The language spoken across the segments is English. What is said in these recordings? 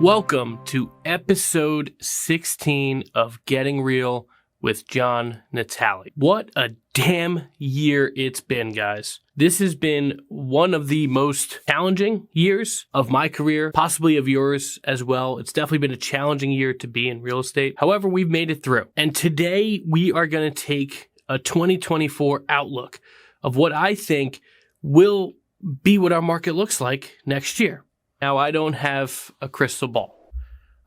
Welcome to episode 16 of Getting Real with John Natale. What a damn year it's been, guys. This has been one of the most challenging years of my career, possibly of yours as well. It's definitely been a challenging year to be in real estate. However, we've made it through. And today we are going to take a 2024 outlook of what I think will be what our market looks like next year. Now, I don't have a crystal ball.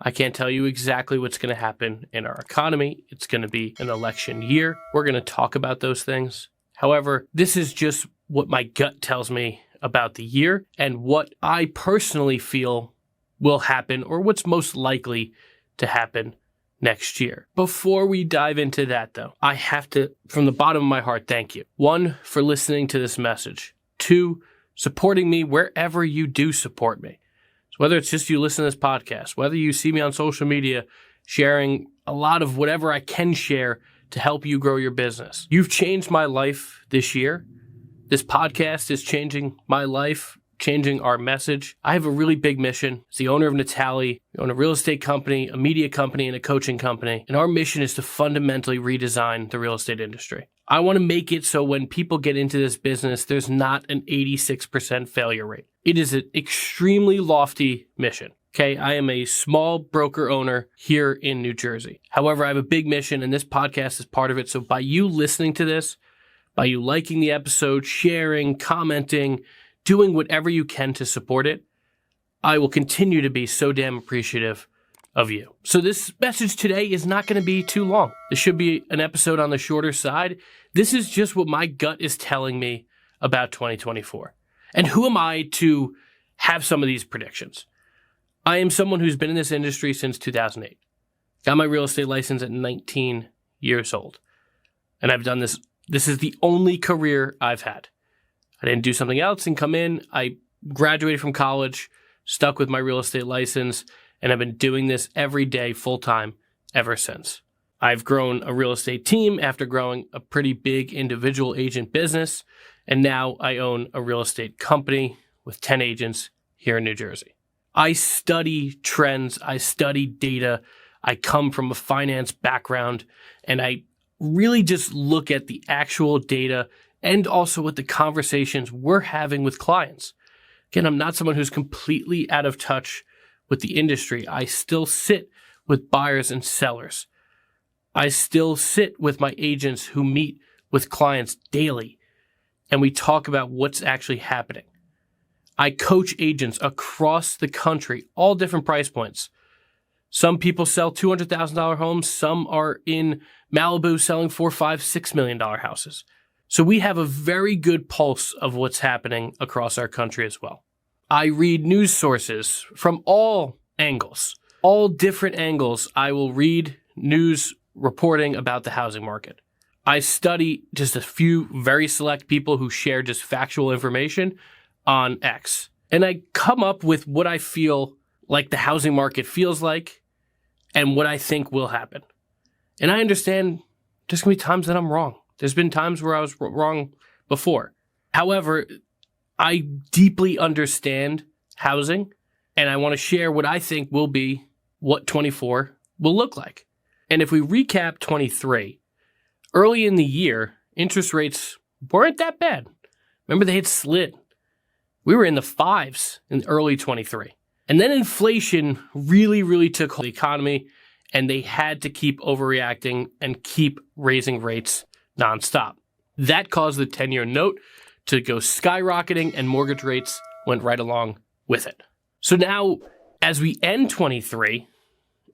I can't tell you exactly what's going to happen in our economy. It's going to be an election year. We're going to talk about those things. However, this is just what my gut tells me about the year and what I personally feel will happen or what's most likely to happen next year. Before we dive into that, though, I have to, from the bottom of my heart, thank you. 1, for listening to this message. 2, supporting me wherever you do support me. Whether it's just you listen to this podcast, whether you see me on social media sharing a lot of whatever I can share to help you grow your business. You've changed my life this year. This podcast is changing my life, changing our message. I have a really big mission. As the owner of Natale, we own a real estate company, a media company, and a coaching company. And our mission is to fundamentally redesign the real estate industry. I want to make it so when people get into this business, there's not an 86% failure rate. It is an extremely lofty mission. Okay, I am a small broker owner here in New Jersey. However, I have a big mission and this podcast is part of it. So by you listening to this, by you liking the episode, sharing, commenting, doing whatever you can to support it, I will continue to be so damn appreciative of you. So this message today is not going to be too long. This should be an episode on the shorter side. This is just what my gut is telling me about 2024. And who am I to have some of these predictions? I am someone who's been in this industry since 2008. Got my real estate license at 19 years old. And I've done this. This is the only career I've had. I didn't do something else and come in. I graduated from college, stuck with my real estate license, and I've been doing this every day full-time ever since. I've grown a real estate team after growing a pretty big individual agent business, and now I own a real estate company with 10 agents here in New Jersey. I study trends, I study data, I come from a finance background, and I really just look at the actual data and also with the conversations we're having with clients. Again, I'm not someone who's completely out of touch with the industry. I still sit with buyers and sellers. I still sit with my agents who meet with clients daily, and we talk about what's actually happening. I coach agents across the country, all different price points. Some people sell $200,000 homes. Some are in Malibu selling $4, $5, $6 million houses. So we have a very good pulse of what's happening across our country as well. I read news sources from all angles, all different angles. I will read news reporting about the housing market. I study just a few very select people who share just factual information on X. And I come up with what I feel like the housing market feels like and what I think will happen. And I understand there's going to be times that I'm wrong. There's been times where I was wrong before. However, I deeply understand housing, and I want to share what I think will be what 24 will look like. And if we recap 23, early in the year, interest rates weren't that bad. Remember, they had slid. We were in the 5s in early 23. And then inflation really took hold of the economy, and they had to keep overreacting and keep raising rates nonstop. That caused the 10-year note to go skyrocketing, and mortgage rates went right along with it. So now, as we end 23,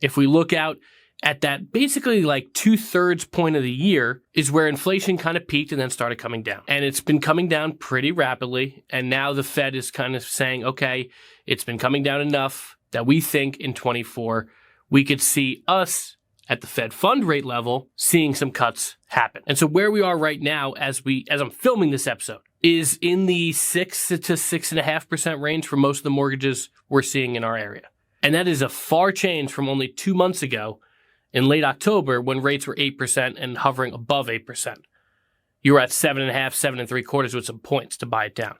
if we look out at that basically like 2/3 point of the year is where inflation kind of peaked and then started coming down. And it's been coming down pretty rapidly. And now the Fed is kind of saying, okay, it's been coming down enough that we think in 24, we could see us at the Fed fund rate level, seeing some cuts happen. And so where we are right now, as I'm filming this episode, is in the 6 to 6.5% range for most of the mortgages we're seeing in our area. And that is a far change from only 2 months ago in late October when rates were 8% and hovering above 8%. You were at 7.5, 7.75 with some points to buy it down.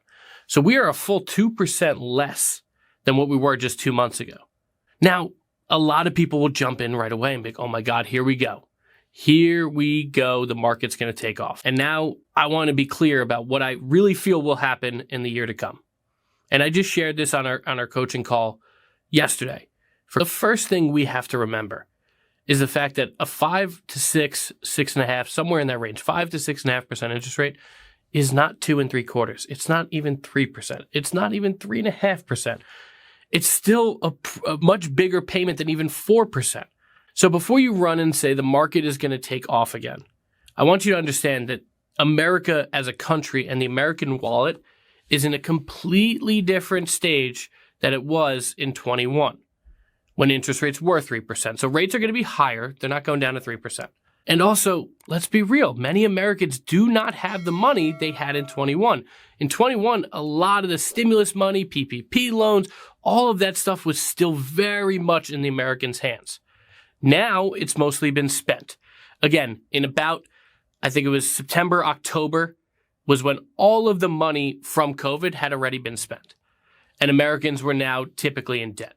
So we are a full 2% less than what we were just 2 months ago. Now, a lot of people will jump in right away and be like, oh my God, here we go. Here we go. The market's going to take off. And now I want to be clear about what I really feel will happen in the year to come. And I just shared this on our coaching call yesterday. For the first thing we have to remember is the fact that a 5 to 6, 6.5, somewhere in that range, 5 to 6.5% interest rate is not 2 3/4. It's not even 3%. It's not even 3.5%. It's still a much bigger payment than even 4%. So before you run and say the market is going to take off again, I want you to understand that America as a country and the American wallet is in a completely different stage than it was in 21 when interest rates were 3%. So rates are going to be higher. They're not going down to 3%. And also, let's be real, many Americans do not have the money they had in 21. In 21, a lot of the stimulus money, PPP loans, all of that stuff was still very much in the Americans' hands. Now it's mostly been spent. Again, in about, I think it was September, October, was when all of the money from COVID had already been spent. And Americans were now typically in debt.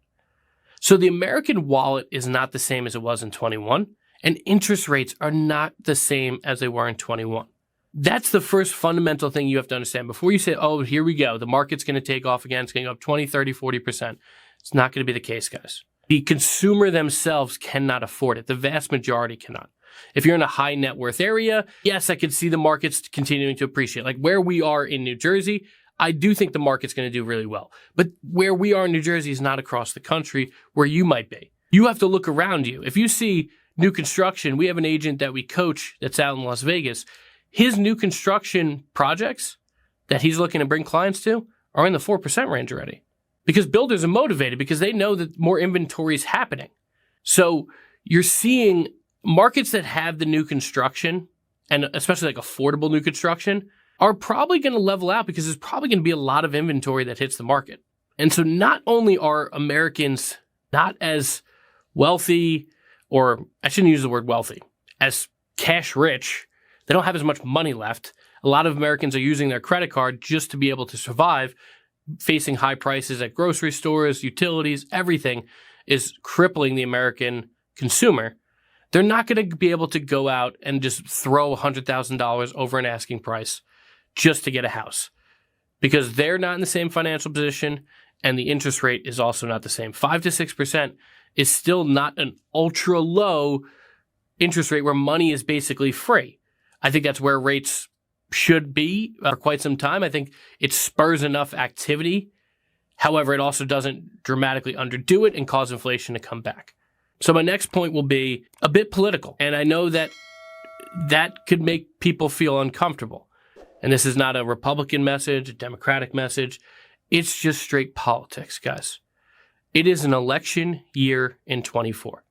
So the American wallet is not the same as it was in 21, and interest rates are not the same as they were in 21. That's the first fundamental thing you have to understand. Before you say, oh, here we go, the market's going to take off again, it's going to go up 20, 30, 40%. It's not going to be the case, guys. The consumer themselves cannot afford it. The vast majority cannot. If you're in a high net worth area, yes, I could see the markets continuing to appreciate. Like where we are in New Jersey, I do think the market's going to do really well. But where we are in New Jersey is not across the country where you might be. You have to look around you. If you see new construction, we have an agent that we coach that's out in Las Vegas. His new construction projects that he's looking to bring clients to are in the 4% range already. Because builders are motivated because they know that more inventory is happening. So you're seeing markets that have the new construction, and especially like affordable new construction, are probably going to level out because there's probably going to be a lot of inventory that hits the market. And so not only are Americans not as wealthy, or I shouldn't use the word wealthy, as cash rich, they don't have as much money left. A lot of Americans are using their credit card just to be able to survive, facing high prices at grocery stores, utilities, everything is crippling the American consumer. They're not going to be able to go out and just throw $100,000 over an asking price just to get a house because they're not in the same financial position and the interest rate is also not the same. 5 to 6% is still not an ultra low interest rate where money is basically free. I think that's where rates should be for quite some time. I think it spurs enough activity. However, it also doesn't dramatically underdo it and cause inflation to come back. So my next point will be a bit political. And I know that that could make people feel uncomfortable. And this is not a Republican message, a Democratic message. It's just straight politics, guys. It is an election year in 24.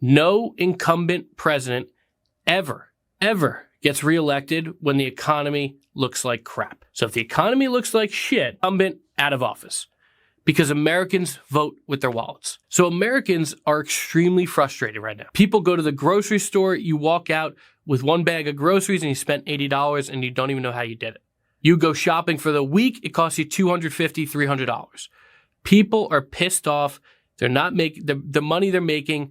No incumbent president ever gets reelected when the economy looks like crap. So if the economy looks like shit, incumbent out of office. Because Americans vote with their wallets. So Americans are extremely frustrated right now. People go to the grocery store, you walk out with one bag of groceries and you spent $80 and you don't even know how you did it. You go shopping for the week, it costs you $250, $300. People are pissed off. They're not making the money they're making.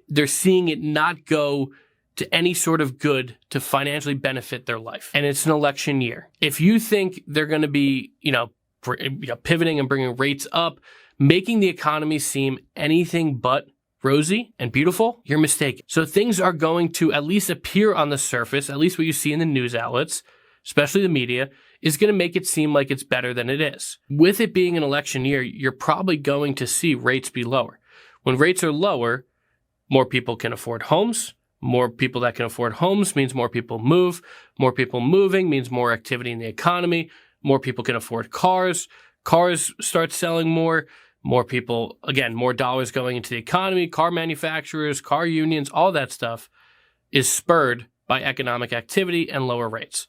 They're seeing it not go to any sort of good to financially benefit their life. And it's an election year. If you think they're going to be, pivoting and bringing rates up, making the economy seem anything but rosy and beautiful, you're mistaken. So things are going to at least appear on the surface, at least what you see in the news outlets, especially the media, is going to make it seem like it's better than it is. With it being an election year, you're probably going to see rates be lower. When rates are lower, more people can afford homes. More people that can afford homes means more people move. More people moving means more activity in the economy. More people can afford cars. Cars start selling more. More people, again, more dollars going into the economy. Car manufacturers, car unions, all that stuff is spurred by economic activity and lower rates.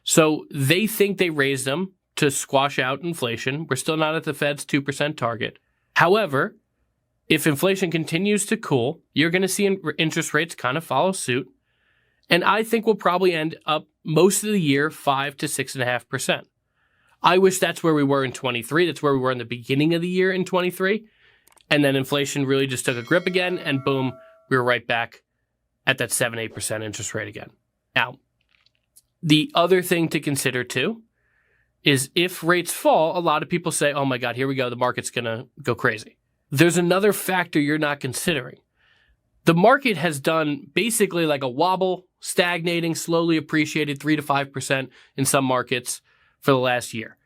So they think they raised them to squash out inflation. We're still not at the Fed's 2% target. However, if inflation continues to cool, you're going to see interest rates kind of follow suit. And I think we'll probably end up most of the year 5 to 6.5%. I wish that's where we were in 23. That's where we were in the beginning of the year in 23. And then inflation really just took a grip again, and boom, we were right back at that 7-8% interest rate again. Now, the other thing to consider too is if rates fall, a lot of people say, oh my God, here we go, the market's going to go crazy. There's another factor you're not considering. The market has done basically like a wobble, stagnating, slowly appreciated 3 to 5% in some markets for the last year.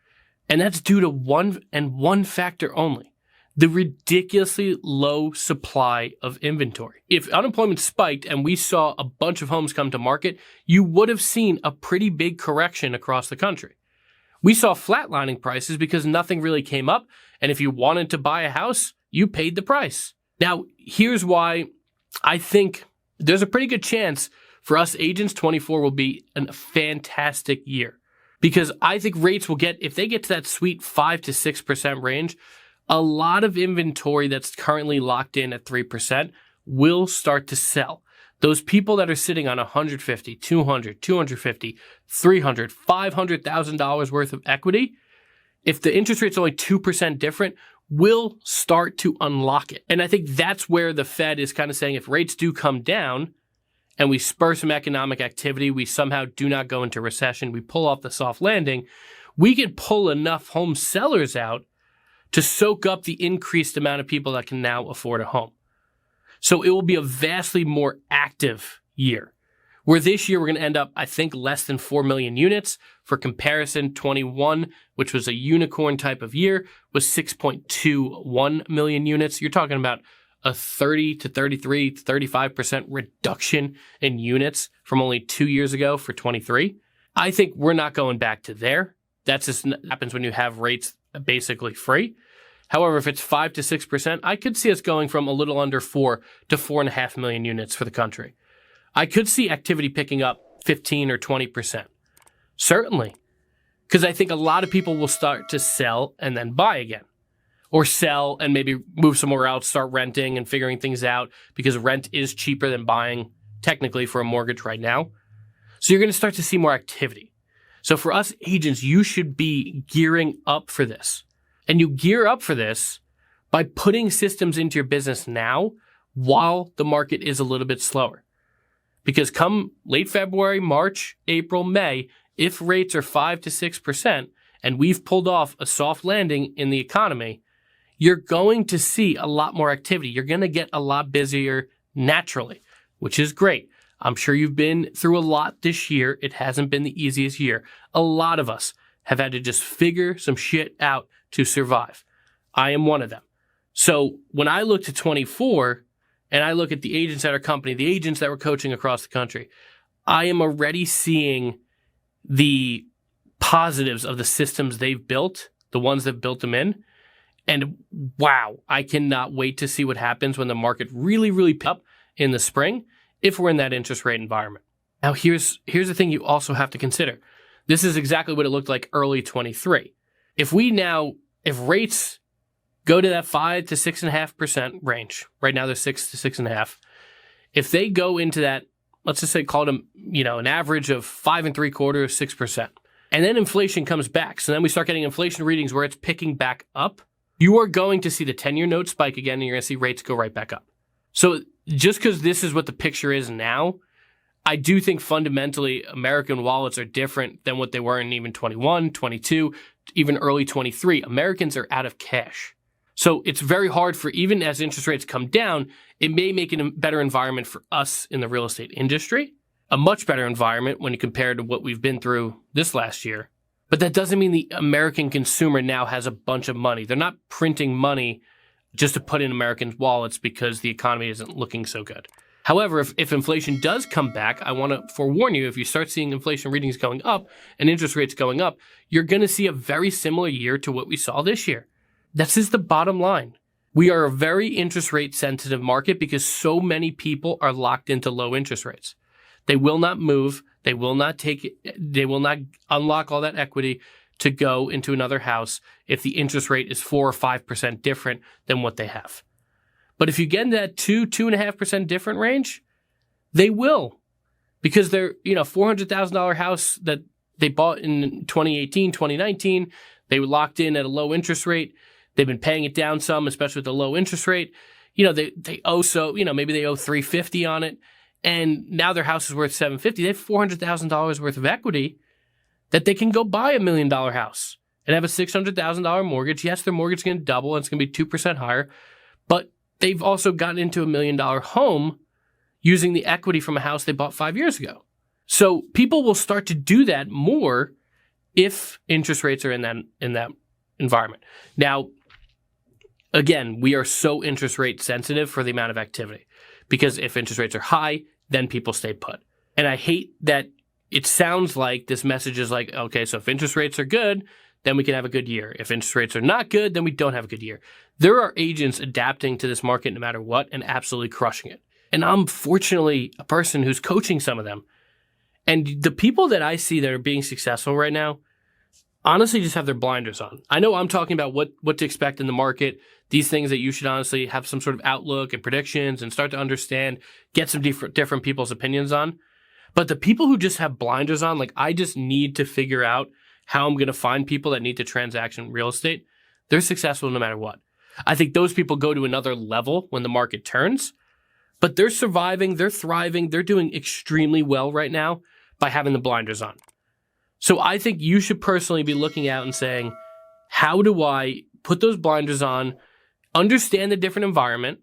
And that's due to one factor only: the ridiculously low supply of inventory. If unemployment spiked and we saw a bunch of homes come to market, you would have seen a pretty big correction across the country. We saw flatlining prices because nothing really came up, and if you wanted to buy a house, you paid the price. Now, here's why I think there's a pretty good chance for us agents, 24 will be a fantastic year. Because I think rates will if they get to that sweet 5 to 6% range, a lot of inventory that's currently locked in at 3% will start to sell. Those people that are sitting on $150, $200, $250, $300, $500,000 worth of equity, if the interest rate's only 2% different, will start to unlock it. And I think that's where the Fed is kind of saying if rates do come down and we spur some economic activity, we somehow do not go into recession, we pull off the soft landing, we can pull enough home sellers out to soak up the increased amount of people that can now afford a home. So it will be a vastly more active year. Where this year we're going to end up, I think, less than 4 million units. For comparison, 21, which was a unicorn type of year, was 6.21 million units. You're talking about a 30 to 33 to 35% reduction in units from only 2 years ago for 23. I think we're not going back to there. That just happens when you have rates basically free. However, if it's 5 to 6%, I could see us going from a little under 4 to 4.5 million units for the country. I could see activity picking up 15 or 20%. Certainly. Because I think a lot of people will start to sell and then buy again. Or sell and maybe move somewhere else, start renting and figuring things out, because rent is cheaper than buying technically for a mortgage right now. So you're going to start to see more activity. So for us agents, you should be gearing up for this. And you gear up for this by putting systems into your business now while the market is a little bit slower. Because come late February, March, April, May, if rates are 5 to 6% and we've pulled off a soft landing in the economy, you're going to see a lot more activity. You're going to get a lot busier naturally, which is great. I'm sure you've been through a lot this year. It hasn't been the easiest year. A lot of us have had to just figure some shit out to survive. I am one of them. So when I look to 24 and I look at the agents at our company, the agents that we're coaching across the country, I am already seeing the positives of the systems they've built, the ones that built them in. And wow, I cannot wait to see what happens when the market really, really picks up in the spring if we're in that interest rate environment. Now, here's the thing you also have to consider. This is exactly what it looked like early 23. If rates go to that 5 to 6.5% range, right now they're 6 to 6.5. If they go into that, let's just say call them, an average of 5.75%, 6%, and then inflation comes back. So then we start getting inflation readings where it's picking back up. You are going to see the 10-year note spike again, and you're going to see rates go right back up. So just because this is what the picture is now, I do think fundamentally American wallets are different than what they were in even 21, 22, even early 23. Americans are out of cash. So it's very hard for, even as interest rates come down, it may make it a better environment for us in the real estate industry, a much better environment when you compare to what we've been through this last year. But that doesn't mean the American consumer now has a bunch of money. They're not printing money just to put in Americans' wallets because the economy isn't looking so good. However, if inflation does come back, I want to forewarn you, if you start seeing inflation readings going up and interest rates going up, you're going to see a very similar year to what we saw this year. This is the bottom line. We are a very interest rate sensitive market because so many people are locked into low interest rates. They will not move. They will not unlock all that equity to go into another house if the interest rate is 4 or 5% different than what they have. But if you get in that 2.5% different range, they will, because they're, $400,000 house that they bought in 2018, 2019, they were locked in at a low interest rate. They've been paying it down some, especially with the low interest rate. They owe maybe they owe $350 on it. And now their house is worth $750. They have $400,000 worth of equity that they can go buy $1 million house and have a $600,000 mortgage. Yes, their mortgage is going to double and it's going to be 2% higher, but they've also gotten into $1 million home using the equity from a house they bought 5 years ago. So people will start to do that more if interest rates are in that environment. Now, again, we are so interest rate sensitive for the amount of activity, because if interest rates are high, then people stay put. And I hate that it sounds like this message is like, okay, so if interest rates are good, then we can have a good year. If interest rates are not good, then we don't have a good year. There are agents adapting to this market no matter what and absolutely crushing it. And I'm fortunately a person who's coaching some of them. And the people that I see that are being successful right now honestly just have their blinders on. I know I'm talking about what to expect in the market, these things that you should honestly have some sort of outlook and predictions and start to understand, get some different people's opinions on. But the people who just have blinders on, like, I just need to figure out how I'm going to find people that need to transact in real estate, they're successful no matter what. I think those people go to another level when the market turns, but they're surviving, they're thriving, they're doing extremely well right now by having the blinders on. So I think you should personally be looking out and saying, how do I put those blinders on, understand the different environment,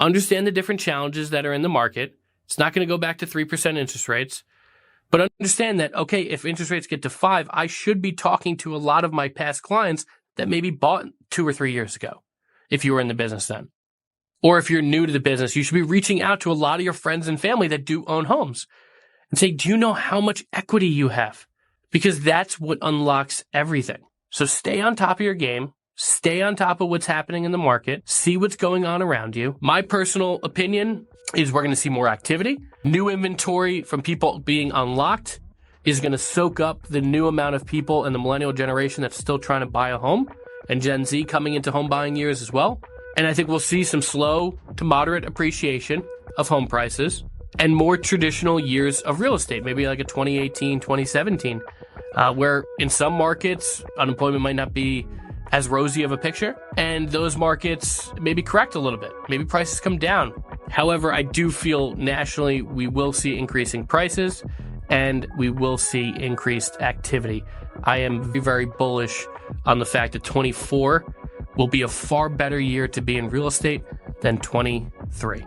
understand the different challenges that are in the market. It's not going to go back to 3% interest rates, but understand that, okay, if interest rates get to 5, I should be talking to a lot of my past clients that maybe bought 2 or 3 years ago, if you were in the business then. Or if you're new to the business, you should be reaching out to a lot of your friends and family that do own homes and say, do you know how much equity you have? Because that's what unlocks everything. So stay on top of your game. Stay on top of what's happening in the market. See what's going on around you. My personal opinion is we're going to see more activity. New inventory from people being unlocked is going to soak up the new amount of people in the millennial generation that's still trying to buy a home, and Gen Z coming into home buying years as well. And I think we'll see some slow to moderate appreciation of home prices and more traditional years of real estate, maybe like a 2018, 2017, where in some markets, unemployment might not be as rosy of a picture, and those markets maybe correct a little bit. Maybe prices come down. However, I do feel nationally we will see increasing prices and we will see increased activity. I am very, very bullish on the fact that 24 will be a far better year to be in real estate than 23.